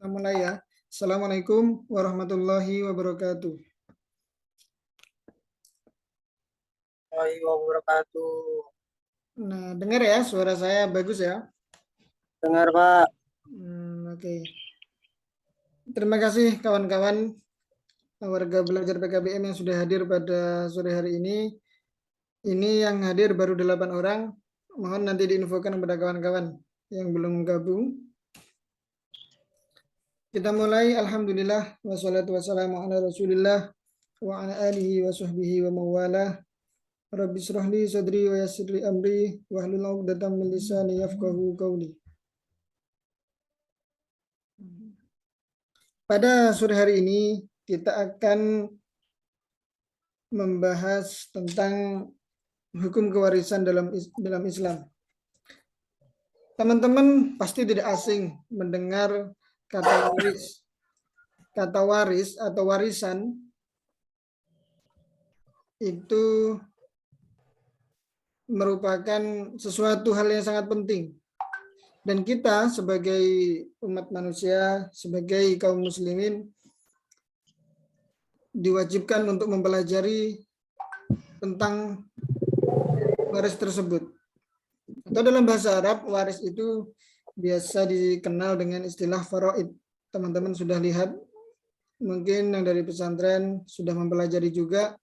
Mulai ya. Assalamualaikum warahmatullahi wabarakatuh. Warahmatullahi wabarakatuh. Nah, dengar ya suara saya bagus ya? Dengar, Pak. Oke. Terima kasih kawan-kawan warga belajar PKBM yang sudah hadir pada sore hari ini. Ini yang hadir baru 8 orang. Mohon nanti diinfokan kepada kawan-kawan yang belum gabung. Kita mulai. Alhamdulillah wassalatu wassalamu ala Rasulillah wa ala alihi wa sahbihi wa mawalah. Rabbi shrah li sadri wa yassir li amri wahlul 'uqdatam min lisani yafqahu qawli. Pada sore hari ini kita akan membahas tentang hukum kewarisan dalam Islam. Teman-teman pasti tidak asing mendengar kata waris. Kata waris atau warisan itu merupakan sesuatu hal yang sangat penting. Dan kita sebagai umat manusia, sebagai kaum muslimin, diwajibkan untuk mempelajari tentang waris tersebut. Atau dalam bahasa Arab, waris itu biasa dikenal dengan istilah faraid. Teman-teman sudah lihat, mungkin yang dari pesantren sudah mempelajari juga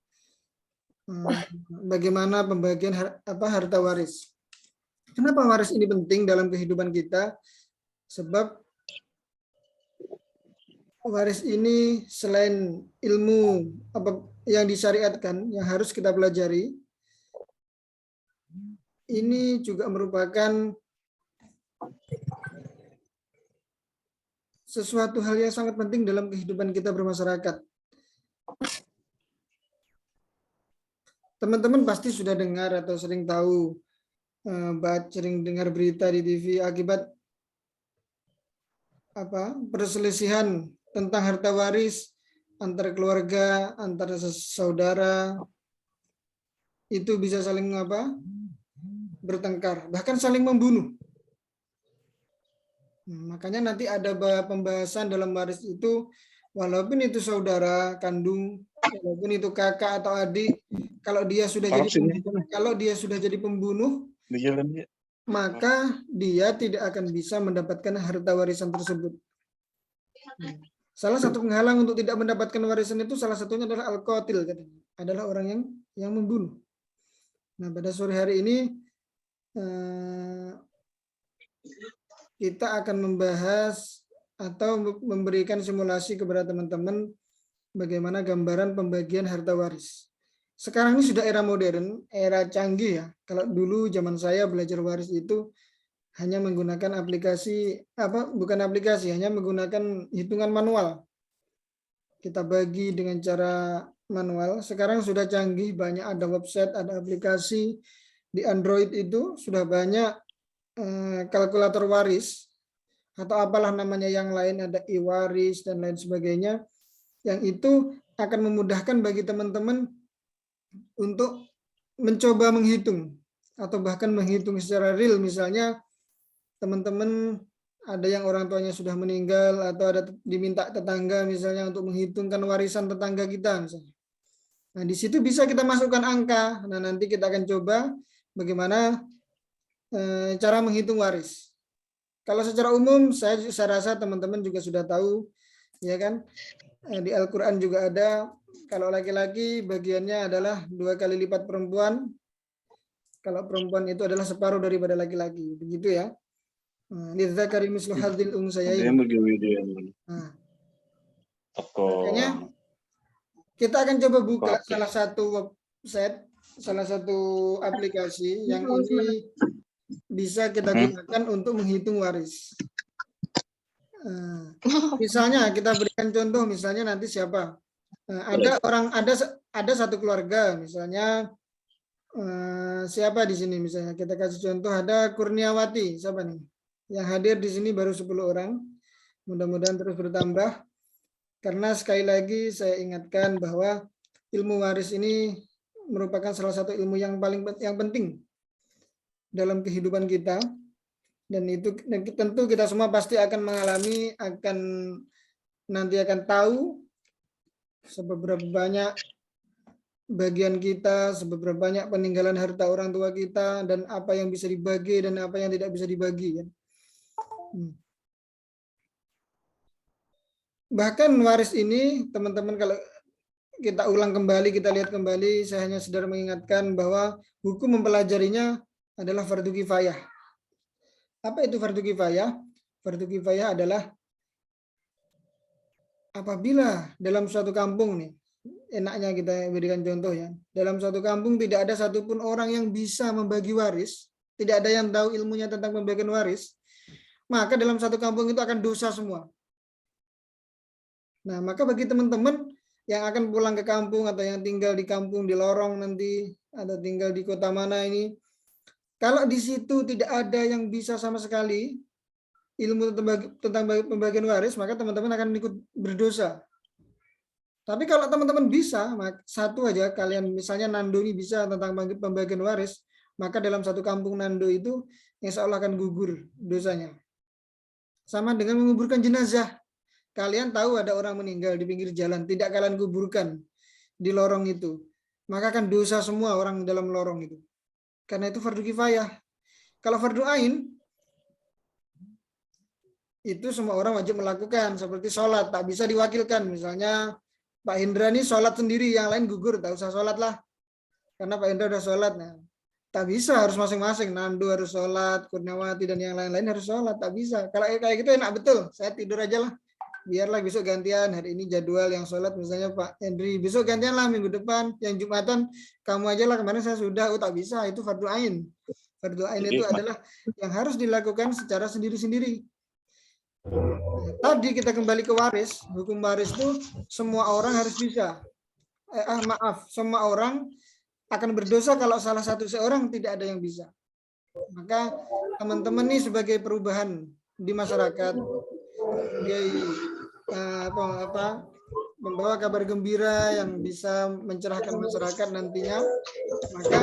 bagaimana pembagian harta waris. Kenapa waris ini penting dalam kehidupan kita? Sebab waris ini selain ilmu yang disyariatkan, yang harus kita pelajari, ini juga merupakan sesuatu hal yang sangat penting dalam kehidupan kita bermasyarakat. Teman-teman pasti sudah dengar atau sering tahu, sering dengar berita di TV akibat perselisihan tentang harta waris antar keluarga, antar saudara, itu bisa saling bertengkar, bahkan saling membunuh. Makanya nanti ada pembahasan dalam waris itu, walaupun itu saudara kandung, walaupun itu kakak atau adik, kalau dia sudah jadi pembunuh, maka dia tidak akan bisa mendapatkan harta warisan tersebut. Salah satu penghalang untuk tidak mendapatkan warisan itu salah satunya adalah al-qatil, adalah orang yang membunuh. Nah, pada sore hari ini kita akan membahas atau memberikan simulasi kepada teman-teman bagaimana gambaran pembagian harta waris. Sekarang ini sudah era modern, era canggih ya. Kalau dulu zaman saya belajar waris itu hanya menggunakan aplikasi, hanya menggunakan hitungan manual. Kita bagi dengan cara manual. Sekarang sudah canggih, banyak ada website, ada aplikasi. Di Android itu sudah banyak kalkulator waris atau apalah namanya yang lain, ada e-waris dan lain sebagainya, yang itu akan memudahkan bagi teman-teman untuk mencoba menghitung atau bahkan menghitung secara real. Misalnya teman-teman ada yang orang tuanya sudah meninggal atau ada diminta tetangga misalnya untuk menghitungkan warisan tetangga kita misalnya. Nah, di situ bisa kita masukkan angka. Nah, nanti kita akan coba bagaimana cara menghitung waris. Kalau secara umum saya rasa teman-teman juga sudah tahu, ya kan? Di Al-Qur'an juga ada, kalau laki-laki bagiannya adalah 2 kali lipat perempuan. Kalau perempuan itu adalah separuh daripada laki-laki, begitu ya. Lidzakari mislu hadzil unsayain. Nah, makanya kita akan coba buka salah satu website, salah satu aplikasi yang ini bisa kita gunakan untuk menghitung waris. Misalnya kita berikan contoh, misalnya nanti siapa? Ada satu keluarga, misalnya siapa di sini misalnya kita kasih contoh, ada Kurniawati, siapa nih? Yang hadir di sini baru 10 orang. Mudah-mudahan terus bertambah. Karena sekali lagi saya ingatkan bahwa ilmu waris ini merupakan salah satu ilmu yang penting dalam kehidupan kita. Dan itu tentu kita semua pasti akan mengalami, nanti akan tahu seberapa banyak bagian kita, seberapa banyak peninggalan harta orang tua kita, dan apa yang bisa dibagi dan apa yang tidak bisa dibagi. Bahkan waris ini, teman-teman, kalau kita ulang kembali, kita lihat kembali, saya hanya sedang mengingatkan bahwa hukum mempelajarinya adalah fardu kifayah. Apa itu fardu kifayah? Fardu kifayah adalah apabila dalam suatu kampung nih, enaknya kita berikan contoh ya, dalam suatu kampung tidak ada satupun orang yang bisa membagi waris, tidak ada yang tahu ilmunya tentang pembagian waris, maka dalam satu kampung itu akan dosa semua. Nah, maka bagi teman-teman yang akan pulang ke kampung atau yang tinggal di kampung di lorong nanti, atau tinggal di kota mana ini, kalau di situ tidak ada yang bisa sama sekali ilmu tentang pembagian waris, maka teman-teman akan ikut berdosa. Tapi kalau teman-teman bisa, satu aja, kalian misalnya Nando ini bisa tentang pembagian waris, maka dalam satu kampung Nando itu insya Allah akan gugur dosanya. Sama dengan menguburkan jenazah. Kalian tahu ada orang meninggal di pinggir jalan, tidak kalian kuburkan di lorong itu, maka akan dosa semua orang dalam lorong itu. Karena itu fardu kifayah. Kalau fardu ain, itu semua orang wajib melakukan, seperti sholat, tak bisa diwakilkan. Misalnya Pak Hendra ini sholat sendiri, yang lain gugur, tak usah sholat lah. Karena Pak Hendra udah sholat. Nah, tak bisa, harus masing-masing. Nando harus sholat, Kurniawati dan yang lain-lain harus sholat, tak bisa. Kalau kayak gitu enak betul, saya tidur aja lah. Biarlah besok gantian, hari ini jadwal yang sholat misalnya Pak Hendri, besok gantian lah minggu depan, yang Jumatan kamu aja lah, kemarin saya sudah, tak bisa, itu fardu ain. Fardu ain itu adalah yang harus dilakukan secara sendiri-sendiri. Tadi kita kembali ke waris, hukum waris itu semua orang harus bisa. Semua orang akan berdosa kalau salah satu seorang tidak ada yang bisa. Maka teman-teman nih sebagai perubahan di masyarakat, sebagai membawa kabar gembira yang bisa mencerahkan masyarakat nantinya, maka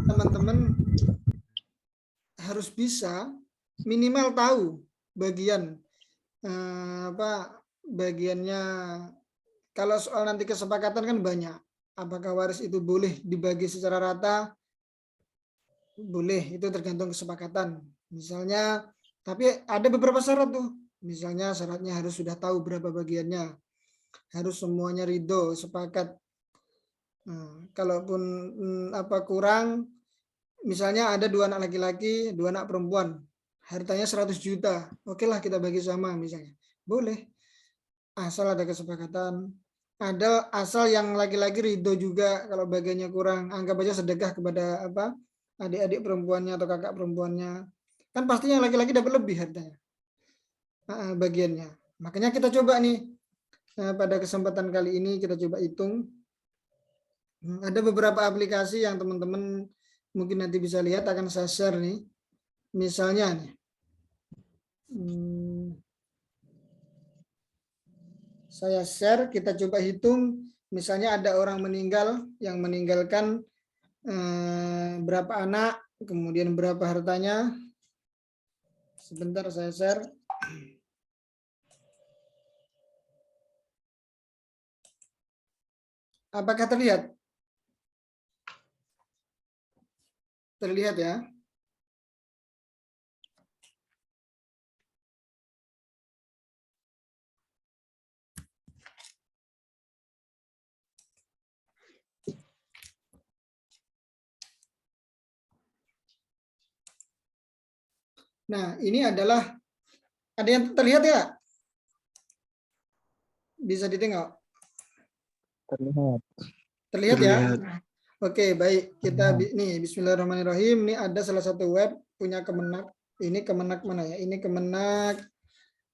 teman-teman harus bisa minimal tahu bagiannya. Kalau soal nanti kesepakatan kan banyak. Apakah waris itu boleh dibagi secara rata? Boleh, itu tergantung kesepakatan. Misalnya, tapi ada beberapa syarat tuh. Misalnya syaratnya harus sudah tahu berapa bagiannya. Harus semuanya ridho, sepakat. Nah, kalaupun kurang, misalnya ada 2 anak laki-laki, 2 anak perempuan. Hartanya 100 juta. Oke lah kita bagi sama misalnya. Boleh. Asal ada kesepakatan. Ada asal yang laki-laki ridho juga kalau bagiannya kurang. Anggap aja sedekah kepada adik-adik perempuannya atau kakak perempuannya. Kan pastinya laki-laki dapat lebih hartanya. Bagiannya. Makanya kita coba nih. Pada kesempatan kali ini kita coba hitung. Ada beberapa aplikasi yang teman-teman mungkin nanti bisa lihat, akan saya share nih. Misalnya nih. Saya share, kita coba hitung. Misalnya ada orang meninggal yang meninggalkan berapa anak, kemudian berapa hartanya. Sebentar saya share. Apakah terlihat? Terlihat ya? Nah, ini adalah, ada yang terlihat ya? Bisa ditengok? Terlihat. Terlihat ya? Oke, baik. Kita nih, bismillahirrahmanirrahim. Ini ada salah satu web punya Kemenak. Ini Kemenak mana ya? Ini Kemenak.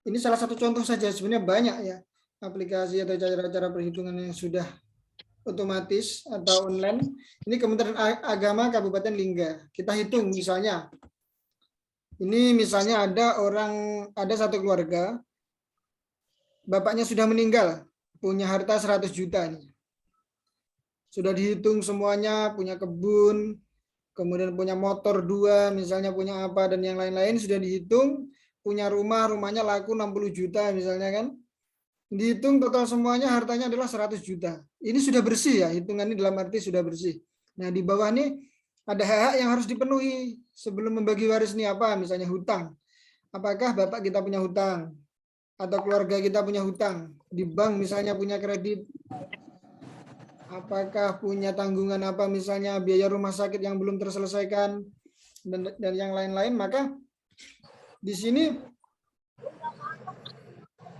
Ini salah satu contoh saja. Sebenarnya banyak ya aplikasi atau cara-cara perhitungan yang sudah otomatis atau online. Ini Kementerian Agama Kabupaten Lingga. Kita hitung misalnya. Ini misalnya ada satu keluarga, bapaknya sudah meninggal, punya harta 100 juta nih. Sudah dihitung semuanya, punya kebun, kemudian punya motor 2, misalnya punya apa, dan yang lain-lain sudah dihitung, punya rumah, rumahnya laku 60 juta misalnya kan, dihitung total semuanya hartanya adalah 100 juta. Ini sudah bersih ya, hitungannya dalam arti sudah bersih. Nah, di bawah ini ada hak yang harus dipenuhi sebelum membagi waris ini apa, misalnya hutang. Apakah bapak kita punya hutang? Atau keluarga kita punya hutang? Di bank misalnya punya kredit, apakah punya tanggungan apa, misalnya biaya rumah sakit yang belum terselesaikan, dan yang lain-lain, maka di sini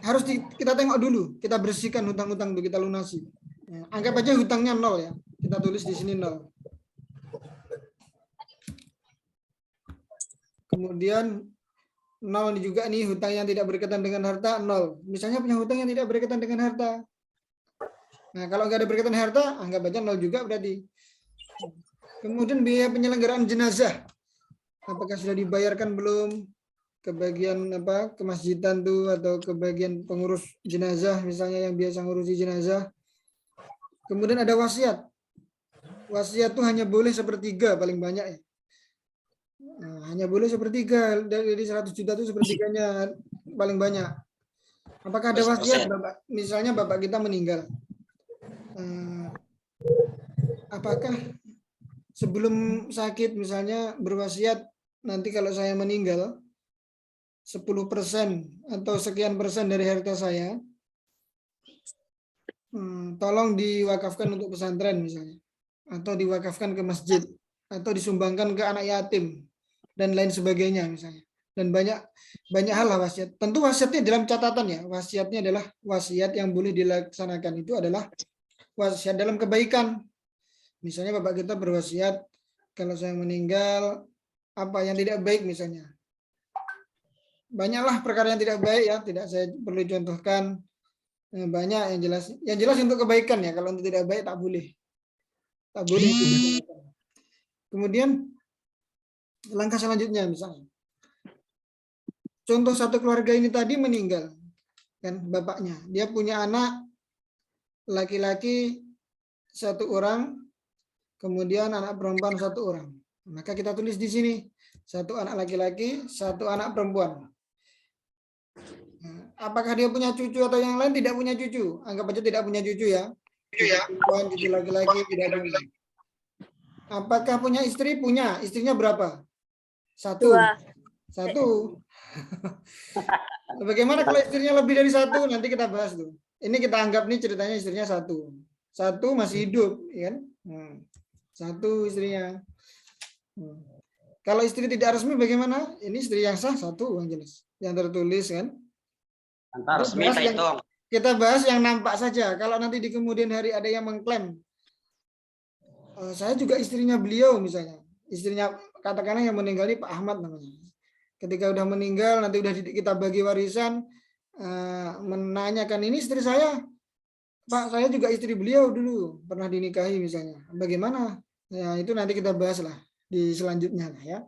harus kita tengok dulu, kita bersihkan hutang-hutang itu, kita lunasi. Ya, anggap aja hutangnya 0 ya, kita tulis di sini 0. Kemudian 0 juga nih hutang yang tidak berkaitan dengan harta 0. Misalnya punya hutang yang tidak berkaitan dengan harta. Nah, kalau nggak ada berkaitan harta, anggap aja 0 juga berarti. Kemudian biaya penyelenggaraan jenazah. Apakah sudah dibayarkan belum ke bagian apa, ke masjidan tuh, atau ke bagian pengurus jenazah misalnya yang biasa ngurusi jenazah. Kemudian ada wasiat. Wasiat tuh hanya boleh 1/3 paling banyak ya. Nah, hanya boleh 1/3 dari 100 juta itu 1/3-nya paling banyak. Apakah ada wasiat, Bapak? Misalnya bapak kita meninggal. Apakah sebelum sakit misalnya berwasiat, nanti kalau saya meninggal 10% atau sekian persen dari harta saya tolong diwakafkan untuk pesantren misalnya, atau diwakafkan ke masjid, atau disumbangkan ke anak yatim dan lain sebagainya misalnya. Dan banyak hal lah wasiat. Tentu wasiatnya dalam catatan ya. Wasiatnya adalah wasiat yang boleh dilaksanakan itu adalah wasiat dalam kebaikan. Misalnya bapak kita berwasiat, kalau saya meninggal apa yang tidak baik misalnya. Banyaklah perkara yang tidak baik ya, tidak saya perlu contohkan. Banyak yang jelas untuk kebaikan ya. Kalau untuk tidak baik tak boleh. Tak boleh. Kemudian langkah selanjutnya misalnya, contoh satu keluarga ini tadi meninggal kan bapaknya, dia punya anak laki-laki 1 orang, kemudian anak perempuan 1 orang. Maka kita tulis di sini 1 anak laki-laki, 1 anak perempuan. Apakah dia punya cucu atau yang lain? Tidak punya cucu. Anggap aja tidak punya cucu ya. Cucu laki-laki tidak punya. Apakah punya istri? Punya. Istrinya berapa? 1. 1. Bagaimana kalau istrinya lebih dari 1? Nanti kita bahas tuh. Ini kita anggap nih ceritanya istrinya 1. 1 masih hidup, kan? 1 istrinya. Kalau istri tidak resmi bagaimana? Ini istri yang sah 1 yang jelas, yang tertulis kan. Kita bahas yang nampak saja. Kalau nanti di kemudian hari ada yang mengklaim, saya juga istrinya beliau misalnya, istrinya katakanlah yang meninggal ini Pak Ahmad namanya. Ketika udah meninggal, nanti udah kita bagi warisan, menanyakan ini istri saya, Pak, saya juga istri beliau dulu pernah dinikahi misalnya. Bagaimana? Ya itu nanti kita bahas lah di selanjutnya lah ya.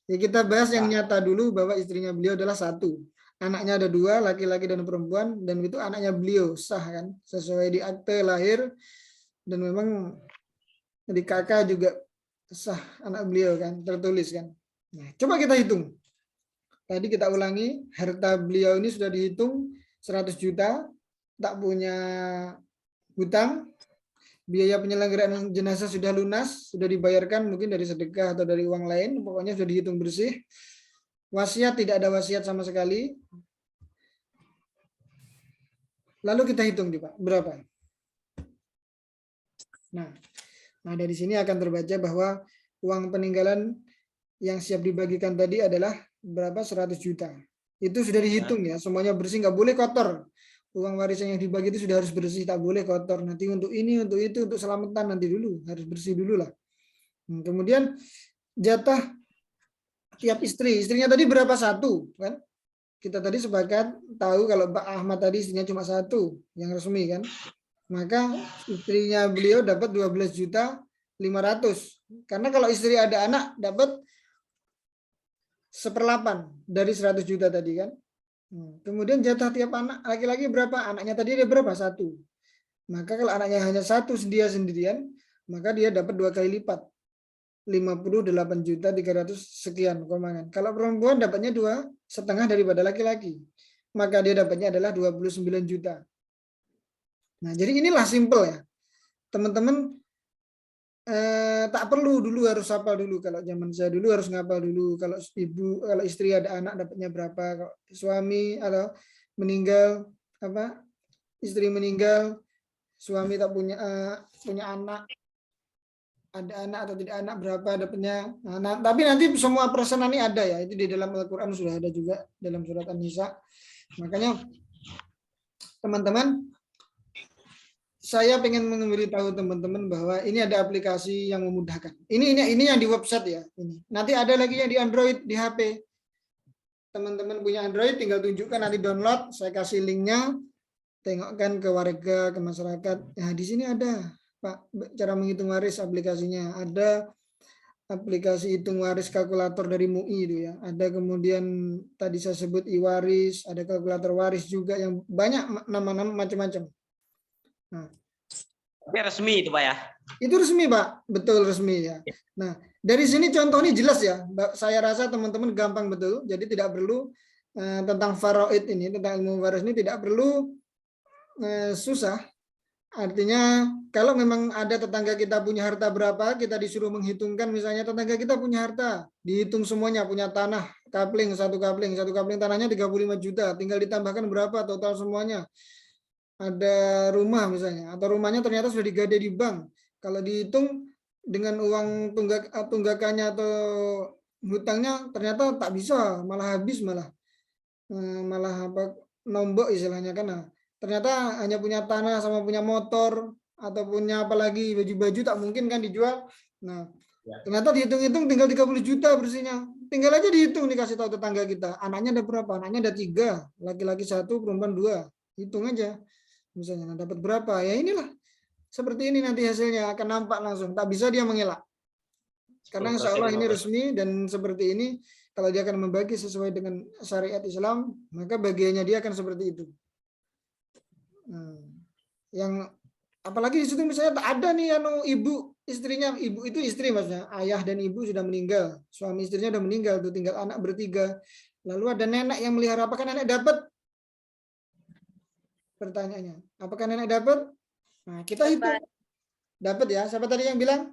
Ya kita bahas yang nyata dulu bahwa istrinya beliau adalah 1. Anaknya ada 2, laki-laki dan perempuan, dan itu anaknya beliau sah kan, sesuai di akte lahir, dan memang di kakak juga sah anak beliau kan, tertulis kan. Nah, coba kita hitung. Tadi kita ulangi, harta beliau ini sudah dihitung 100 juta, tak punya hutang, biaya penyelenggaraan jenazah sudah lunas, sudah dibayarkan mungkin dari sedekah atau dari uang lain, pokoknya sudah dihitung bersih. Wasiat tidak ada wasiat sama sekali. Lalu kita hitung Pak, berapa? Nah, dari sini akan terbaca bahwa uang peninggalan yang siap dibagikan tadi adalah berapa? 100 juta. Itu sudah dihitung ya, semuanya bersih, nggak boleh kotor. Uang warisan yang dibagi itu sudah harus bersih, tak boleh kotor. Nanti untuk ini, untuk itu, untuk selamatan nanti dulu, harus bersih dulu lah. Kemudian jatah tiap istri, istrinya tadi berapa? 1 kan? Kita tadi sepakat tahu kalau Pak Ahmad tadi istrinya cuma 1 yang resmi kan, maka istrinya beliau dapat 12.500.000. Karena kalau istri ada anak dapat 1/8 dari 100 juta tadi kan. Kemudian jatah tiap anak laki-laki berapa? Anaknya tadi ada berapa? 1. Maka kalau anaknya hanya 1 dia sendirian, maka dia dapat 2 kali lipat. 58.300 sekian komangan. Kalau perempuan dapatnya 2,5 daripada laki-laki, maka dia dapatnya adalah 29 juta. Nah, jadi inilah simple ya. Teman-teman tak perlu dulu harus hafal dulu. Kalau zaman saya dulu harus ngapal dulu. Kalau istri ada anak dapatnya berapa. Kalau suami atau meninggal, istri meninggal, suami tak punya anak, ada anak atau tidak anak berapa dapatnya. Nah, tapi nanti semua persenan ini ada ya. Itu di dalam Al-Quran sudah ada juga dalam surat An-Nisa. Makanya teman-teman, saya pengen memberitahu teman-teman bahwa ini ada aplikasi yang memudahkan. Ini yang di website ya. Ini. Nanti ada lagi yang di Android, di HP. Teman-teman punya Android, tinggal tunjukkan nanti download. Saya kasih linknya. Tengokkan ke warga, ke masyarakat. Nah, di sini ada Pak cara menghitung waris aplikasinya. Ada aplikasi hitung waris kalkulator dari MUI itu ya. Ada kemudian tadi saya sebut e-waris, ada kalkulator waris juga yang banyak nama-nama macam-macam. Nah, tapi resmi itu Pak ya? Itu resmi Pak, betul resmi ya. Nah, dari sini contoh ini jelas ya. Saya rasa teman-teman gampang betul. Jadi tidak perlu tentang faraid ini, tentang ilmu waris ini tidak perlu susah. Artinya kalau memang ada tetangga kita punya harta berapa, kita disuruh menghitungkan misalnya tetangga kita punya harta, dihitung semuanya, punya tanah, satu kapling tanahnya 35 juta, tinggal ditambahkan berapa total semuanya. Ada rumah misalnya, atau rumahnya ternyata sudah digadai di bank. Kalau dihitung dengan uang tunggakannya atau hutangnya ternyata tak bisa, malah habis nombok istilahnya kan. Nah, ternyata hanya punya tanah sama punya motor atau punya apalagi baju-baju tak mungkin kan dijual. Nah, ternyata dihitung-hitung tinggal 30 juta bersihnya. Tinggal aja dihitung, dikasih tahu tetangga kita. Anaknya ada berapa? Anaknya ada 3, laki-laki 1, perempuan 2. Hitung aja. Misalnya dapat berapa? Ya inilah. Seperti ini nanti hasilnya akan nampak langsung. Tak bisa dia mengelak. Karena insya Allah ini resmi dan seperti ini. Kalau dia akan membagi sesuai dengan syariat Islam, maka bagiannya dia akan seperti itu. Yang apalagi di situ misalnya tak ada nih ibu istrinya, ibu itu istri maksudnya, ayah dan ibu sudah meninggal, suami istrinya sudah meninggal, tuh tinggal anak bertiga, lalu ada nenek yang melihara, apakah nenek dapat? Pertanyaannya, apakah nenek dapat? Nah, kita hitung dapat ya. Siapa tadi yang bilang?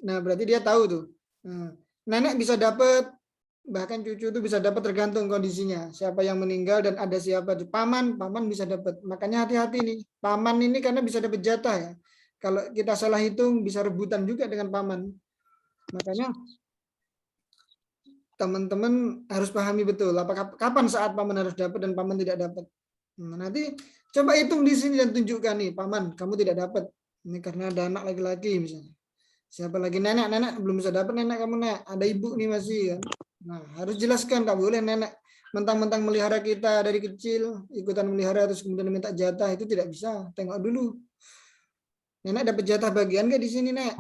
Nah, berarti dia tahu tuh. Nenek bisa dapat, bahkan cucu itu bisa dapat tergantung kondisinya. Siapa yang meninggal dan ada siapa. Paman bisa dapat. Makanya hati-hati nih. Paman ini karena bisa dapat jatah ya. Kalau kita salah hitung bisa rebutan juga dengan paman. Makanya teman-teman harus pahami betul apakah kapan saat paman harus dapat dan paman tidak dapat. Nah, nanti coba hitung di sini dan tunjukkan nih, paman, kamu tidak dapat. Ini karena ada anak laki-laki misalnya. Siapa lagi nenek belum bisa dapat, nenek kamu nek, ada ibu nih masih kan. Nah, harus jelaskan, tak boleh nenek mentang-mentang melihara kita dari kecil, ikutan melihara terus kemudian minta jatah, itu tidak bisa. Tengok dulu. Nenek dapat jatah bagian nggak di sini, Nek?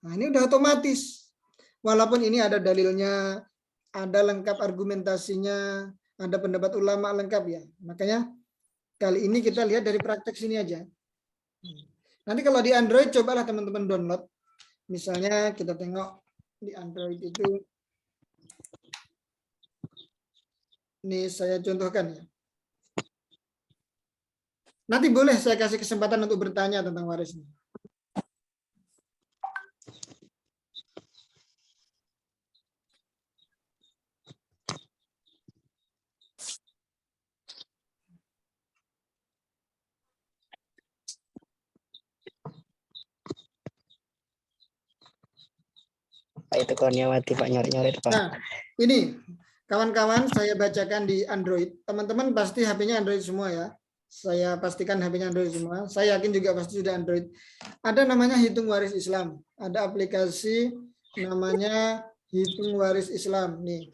Nah, ini udah otomatis. Walaupun ini ada dalilnya, ada lengkap argumentasinya, ada pendapat ulama lengkap ya. Makanya kali ini kita lihat dari praktek sini aja. Nanti kalau di Android cobalah teman-teman download. Misalnya kita tengok di Android itu. Ini saya contohkan ya. Nanti boleh saya kasih kesempatan untuk bertanya tentang waris ini. Pak itu Kurniawati Pak nyoret-nyoret Pak. Nah, ini kawan-kawan saya bacakan di Android. Teman-teman pasti HP-nya Android semua ya. Saya pastikan HP-nya Android semua. Saya yakin juga pasti sudah Android. Ada namanya Hitung Waris Islam. Ada aplikasi namanya Hitung Waris Islam nih.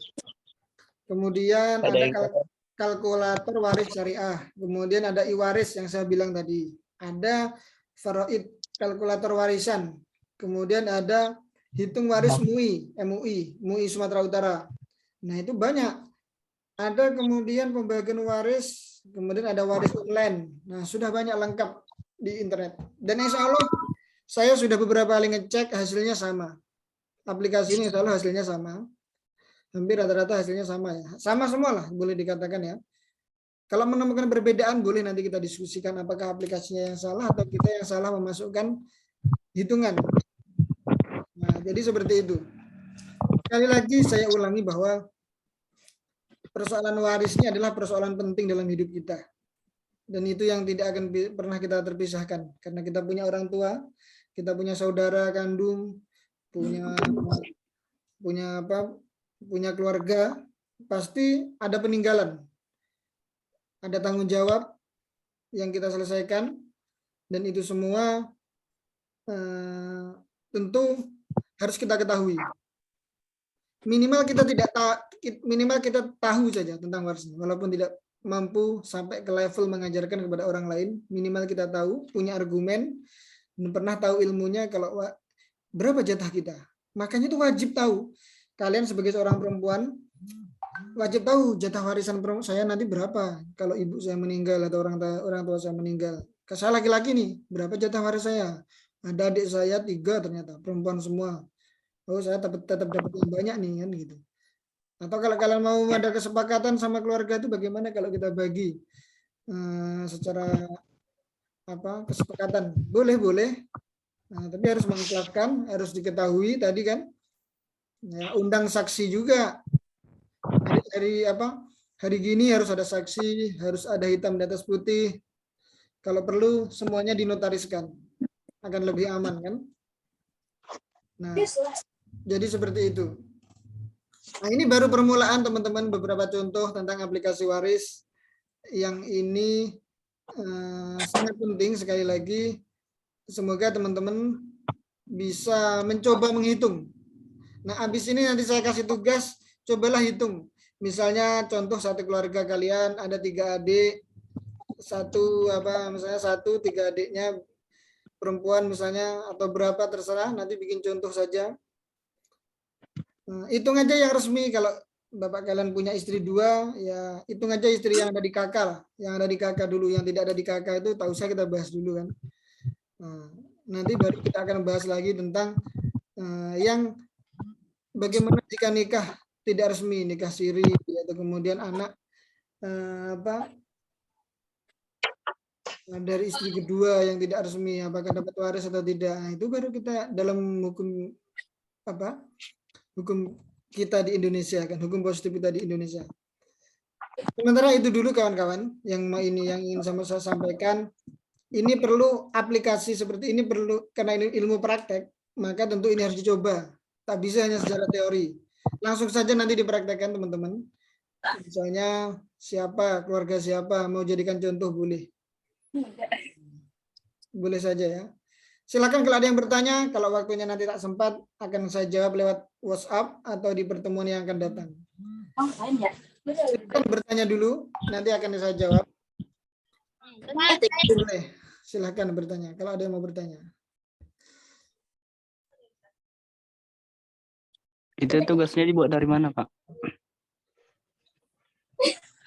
Kemudian ada kalkulator waris syariah. Kemudian ada e-waris yang saya bilang tadi. Ada faraid, kalkulator warisan. Kemudian ada Hitung Waris MUI Sumatera Utara. Nah, itu banyak. Ada kemudian pembagian waris, kemudian ada waris online. Nah, sudah banyak lengkap di internet. Dan insya Allah Saya sudah beberapa kali ngecek, hasilnya sama. Aplikasi ini selalu hasilnya sama. Hampir rata-rata hasilnya sama ya. Sama semua lah, boleh dikatakan ya. Kalau menemukan perbedaan, boleh nanti kita diskusikan apakah aplikasinya yang salah atau kita yang salah memasukkan hitungan. Nah, jadi seperti itu. Sekali lagi saya ulangi bahwa persoalan waris ini adalah persoalan penting dalam hidup kita. Dan itu yang tidak akan pernah kita terpisahkan. Karena kita punya orang tua, kita punya saudara kandung, punya keluarga, pasti ada peninggalan. Ada tanggung jawab yang kita selesaikan, dan itu semua tentu harus kita ketahui. Minimal kita tahu saja tentang waris, walaupun tidak mampu sampai ke level mengajarkan kepada orang lain, minimal kita tahu, punya argumen, dan pernah tahu ilmunya kalau berapa jatah kita. Makanya itu wajib tahu. Kalian sebagai seorang perempuan wajib tahu jatah warisan saya nanti berapa kalau ibu saya meninggal atau orang tua saya meninggal. Saya laki-laki nih, berapa jatah waris saya? Ada adik saya 3 ternyata, perempuan semua. Oh, saya tetap dapat yang banyak nih kan gitu. Atau kalau kalian mau ada kesepakatan sama keluarga itu bagaimana kalau kita bagi secara kesepakatan? Boleh. Nah, tapi harus mengikhlaskan, harus diketahui tadi kan. Ya, undang saksi juga. Hari gini harus ada saksi, harus ada hitam di atas putih. Kalau perlu semuanya dinotariskan. Akan lebih aman kan? Nah, jadi seperti itu. Nah, ini baru permulaan teman-teman, beberapa contoh tentang aplikasi waris yang ini sangat penting. Sekali lagi, semoga teman-teman bisa mencoba menghitung. Nah, habis ini nanti saya kasih tugas, cobalah hitung. Misalnya contoh satu keluarga kalian ada 3 adik, misalnya 3 adiknya perempuan misalnya, atau berapa terserah, nanti bikin contoh saja. Hitung aja yang resmi. Kalau bapak kalian punya istri 2, ya hitung aja istri yang ada di kakak lah. Yang ada di kakak dulu, yang tidak ada di kakak itu tak usah kita bahas dulu kan. Nanti baru kita akan bahas lagi tentang yang bagaimana jika nikah tidak resmi, nikah siri, atau kemudian anak dari istri kedua yang tidak resmi, apakah dapat waris atau tidak. Nah, itu baru kita dalam hukum hukum kita di Indonesia kan, hukum positif kita di Indonesia. Sementara itu dulu kawan-kawan yang ingin saya sampaikan. Ini perlu aplikasi seperti ini, perlu karena ini ilmu praktek, maka tentu ini harus dicoba. Tak bisa hanya secara teori. Langsung saja nanti dipraktekkan teman-teman. Misalnya keluarga siapa mau jadikan contoh boleh. Boleh saja ya. Silakan kalau ada yang bertanya, kalau waktunya nanti tak sempat akan saya jawab lewat WhatsApp atau di pertemuan yang akan datang. Silakan bertanya dulu, nanti akan saya jawab. Boleh, silakan bertanya kalau ada yang mau bertanya. Itu tugasnya dibuat dari mana, Pak?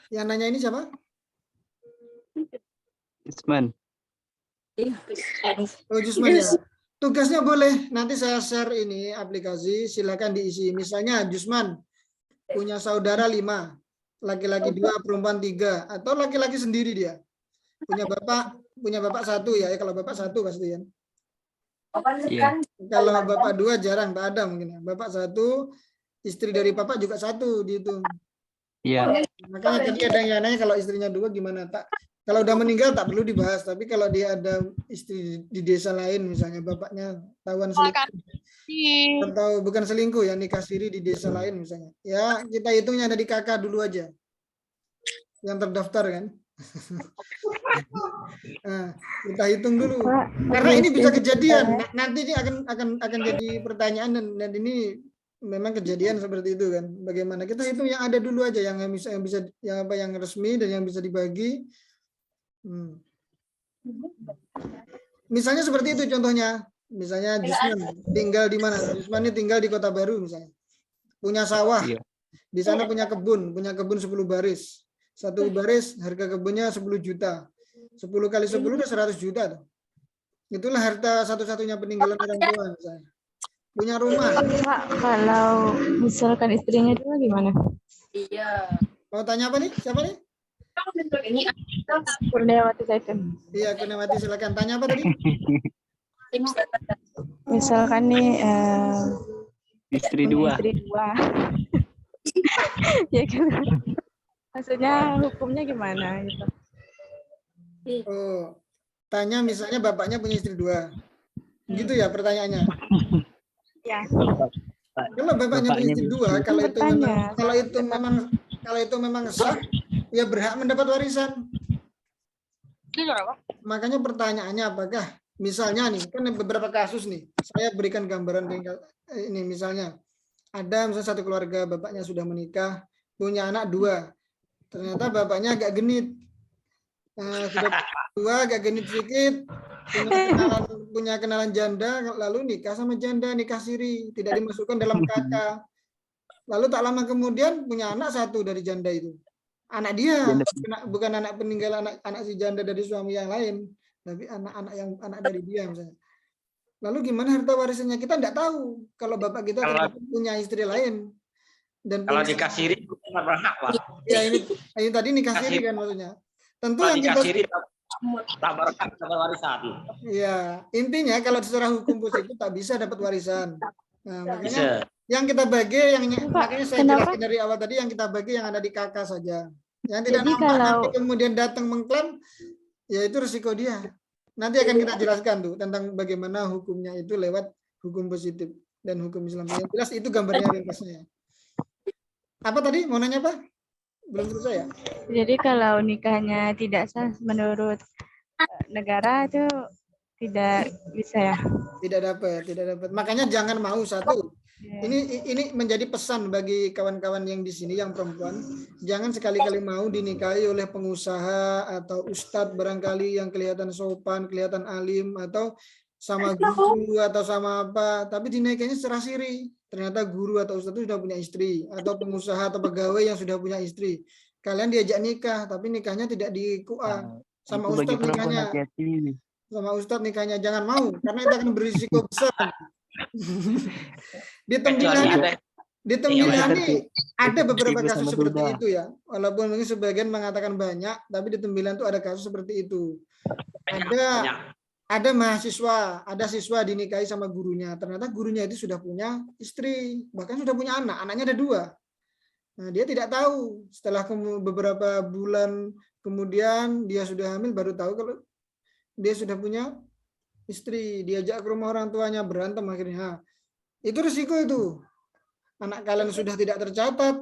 Yang nanya ini siapa? Isman. Oh, Jusman ya. Tugasnya boleh, nanti saya share ini aplikasi, silakan diisi. Misalnya Jusman punya saudara 5, laki-laki 2, perempuan 3, atau laki-laki sendiri dia. Punya bapak 1 ya, kalau bapak 1 pasti kan. Iya. Kalau bapak 2 jarang, tak ada mungkin ya. Bapak 1, istri dari bapak juga 1 dihitung. Iya. Makanya tadi ada yang nanya kalau istrinya 2 gimana, tak? Kalau udah meninggal tak perlu dibahas, tapi kalau dia ada istri di desa lain, misalnya bapaknya tahuan selingkuh, atau bukan selingkuh ya, nikah siri di desa lain misalnya, ya kita hitungnya ada di kakak dulu aja, yang terdaftar kan. Nah, kita hitung dulu, karena ini bisa kejadian. Nanti ini akan jadi pertanyaan, dan ini memang kejadian seperti itu kan. Bagaimana kita hitung yang ada dulu aja, yang resmi dan yang bisa dibagi. Misalnya seperti itu contohnya. Misalnya Jusman tinggal di mana? Jusman ini tinggal di Kota Baru misalnya. Punya sawah. Di sana punya kebun 10 baris. 1 baris harga kebunnya 10 juta. 10 kali 10 udah 100 juta tuh. Itulah harta satu-satunya peninggalan orang tua misalnya. Punya rumah. Pak, kalau misalkan istrinya dua gimana? Mau tanya apa nih? Siapa nih? Kurniawati Zaitun. Iya, Kurniawati, silakan. Tanya apa tadi? Misalkan nih Istri punya dua. istri dua. Ya kan? Maksudnya hukumnya gimana gitu? Oh, tanya misalnya bapaknya punya istri dua. Gitu ya pertanyaannya. Ya. Kalau bapaknya punya istri dua, kalau itu memang sah, ya berhak mendapat warisan. Makanya pertanyaannya apakah misalnya nih, kan beberapa kasus nih, saya berikan gambaran ini misalnya ada satu keluarga bapaknya sudah menikah, punya anak dua, ternyata bapaknya agak genit, sudah dua agak genit sedikit, punya kenalan janda, lalu nikah sama janda, nikah siri, tidak dimasukkan dalam KK. Lalu tak lama kemudian punya anak satu dari janda itu. Anak dia, bukan anak peninggalan anak si janda dari suami yang lain, tapi anak dari dia misalnya. Lalu gimana harta warisannya? Kita tidak tahu kalau bapak kita punya istri lain. Dan kalau nikah siri bukan berhak, Pak. Ya ini tadi nikah siri kan maksudnya. Tentu Kalau yang nikah kita siri tak berhak dapat warisan. ya intinya kalau secara hukum positif tak bisa dapat warisan. Nah, makanya Bisa. yang kita bagi makanya saya jelaskan dari awal tadi yang kita bagi yang ada di KK saja. Yang tidak Jadi nampak nanti kemudian datang mengklaim, ya itu risiko dia. Nanti akan kita jelaskan tuh tentang bagaimana hukumnya itu lewat hukum positif dan hukum Islam. Yang jelas itu gambarnya ringkasnya. Apa tadi? Mau nanya apa? Belum selesai ya? Jadi kalau nikahnya tidak sah menurut negara itu tidak bisa ya? Tidak dapat. Makanya jangan mau satu. Ini menjadi pesan bagi kawan-kawan yang di sini yang perempuan, jangan sekali-kali mau dinikahi oleh pengusaha atau ustadz barangkali yang kelihatan sopan, kelihatan alim, atau sama guru atau sama apa, tapi dinikahinya secara siri. Ternyata guru atau ustadz itu sudah punya istri, atau pengusaha atau pegawai yang sudah punya istri. Kalian diajak nikah, tapi nikahnya tidak di KUA. Sama ustadz nikahnya. Sama ustadz nikahnya jangan mau, karena itu akan berisiko besar. Di Tembilani ada beberapa kasus seperti itu ya. Walaupun mungkin sebagian mengatakan banyak, tapi di Tembilan itu ada kasus seperti itu. Ada mahasiswa, ada siswa dinikahi sama gurunya. Ternyata gurunya itu sudah punya istri, bahkan sudah punya anak. Anaknya ada dua. Nah, dia tidak tahu. Setelah beberapa bulan kemudian dia sudah hamil, baru tahu kalau dia sudah punya istri. Diajak ke rumah orang tuanya, berantem akhirnya. Itu risiko itu. Anak kalian sudah tidak tercatat,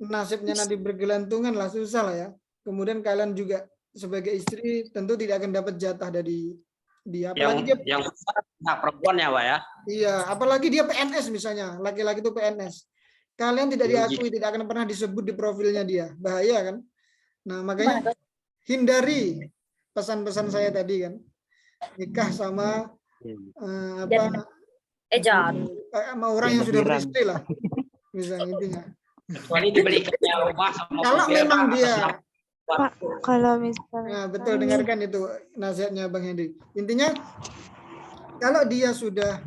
nasibnya nanti bergelantungan lah, susah lah ya. Kemudian kalian juga sebagai istri tentu tidak akan dapat jatah dari dia. Apalagi yang perempuan ya, Pak ya. Iya, apalagi dia PNS misalnya, laki-laki itu PNS. Kalian tidak diakui, tidak akan pernah disebut di profilnya dia. Bahaya kan? Nah, makanya hindari pesan-pesan saya tadi kan. Nikah sama sama orang yang sudah beristri lah, misalnya intinya. Kecuali dibelikannya rumah sama kalau memang dia Pak, kalau misalnya betul, dengarkan itu nasihatnya Bang Hendy. Intinya kalau dia sudah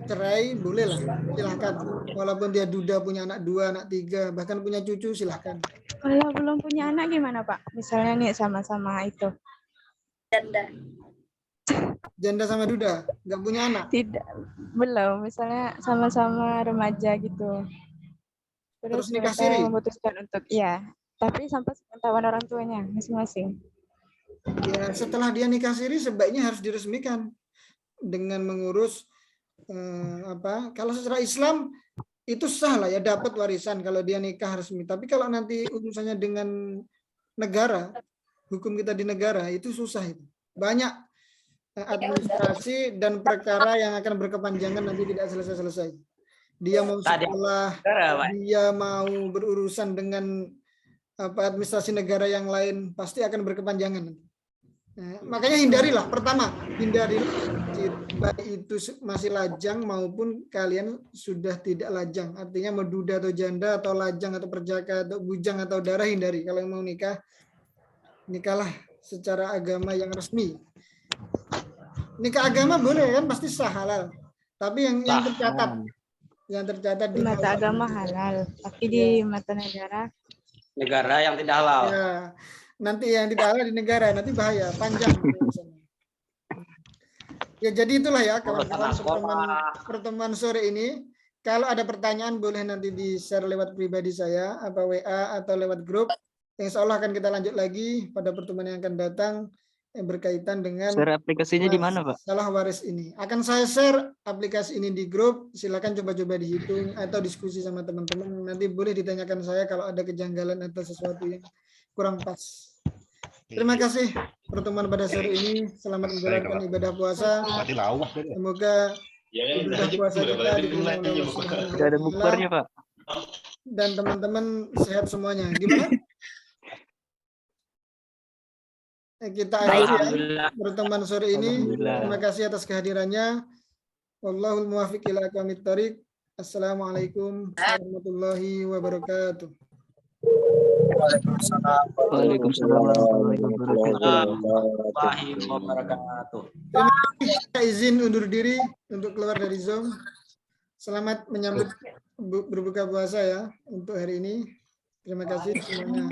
cerai boleh lah, silahkan. Walaupun dia duda punya anak 2, anak 3, bahkan punya cucu, silahkan. Kalau belum punya anak gimana Pak? Misalnya nih sama-sama itu janda sama duda, nggak punya anak? Tidak, belum. Misalnya sama-sama remaja gitu. Terus nikah mereka siri? memutuskan untuk tapi sampai sepengetahuan orang tuanya masing-masing. Ya, setelah dia nikah siri sebaiknya harus diresmikan dengan mengurus kalau secara Islam itu sah lah ya, dapat warisan kalau dia nikah resmi. Tapi kalau nanti urusannya dengan negara, hukum kita di negara itu susah itu. Banyak administrasi dan perkara yang akan berkepanjangan nanti tidak selesai-selesai. Dia mau sekolah, dia mau berurusan dengan administrasi negara yang lain, pasti akan berkepanjangan. Makanya hindarilah, pertama, hindarilah baik itu masih lajang maupun kalian sudah tidak lajang. Artinya mau duda atau janda atau lajang atau perjaka atau bujang atau darah, hindari. Kalau yang mau nikah, nikahlah secara agama yang resmi. Nikah agama boleh kan, pasti sah, halal. Tapi yang Sah. tercatat Di mata agama halal, tapi di mata negara Negara yang tidak halal. ya, nanti yang tidak halal di negara, nanti bahaya, panjang. Ya, jadi itulah ya kawan-kawan pertemuan sore ini. Kalau ada pertanyaan boleh nanti di-share lewat pribadi saya, apa WA atau lewat grup. Insya Allah akan kita lanjut lagi pada pertemuan yang akan datang yang berkaitan dengan Share aplikasinya di mana, Pak? masalah waris ini. Akan saya share aplikasi ini di grup. Silakan coba-coba dihitung atau diskusi sama teman-teman. Nanti boleh ditanyakan saya kalau ada kejanggalan atau sesuatu yang kurang pas. Terima kasih pertemuan pada sore ini. Selamat menjalankan ibadah puasa. Semoga ibadah puasa kita diterima oleh Allah Subhanahu wa Tidak ada Ta'ala. bukbernya, Pak. Dan teman-teman sehat semuanya. Gimana? Kita akhiri ya Alhamdulillah. pertemuan sore ini. Alhamdulillah. Terima kasih atas kehadirannya. Wallahul muwaffiq ila aqwamit thoriq. Assalamualaikum warahmatullahi wabarakatuh. Waalaikumsalam warahmatullahi wabarakatuh. Warahmatullahi wabarakatuh. Kita izin undur diri untuk keluar dari Zoom. Selamat menyambut berbuka puasa ya untuk hari ini. Terima kasih semuanya.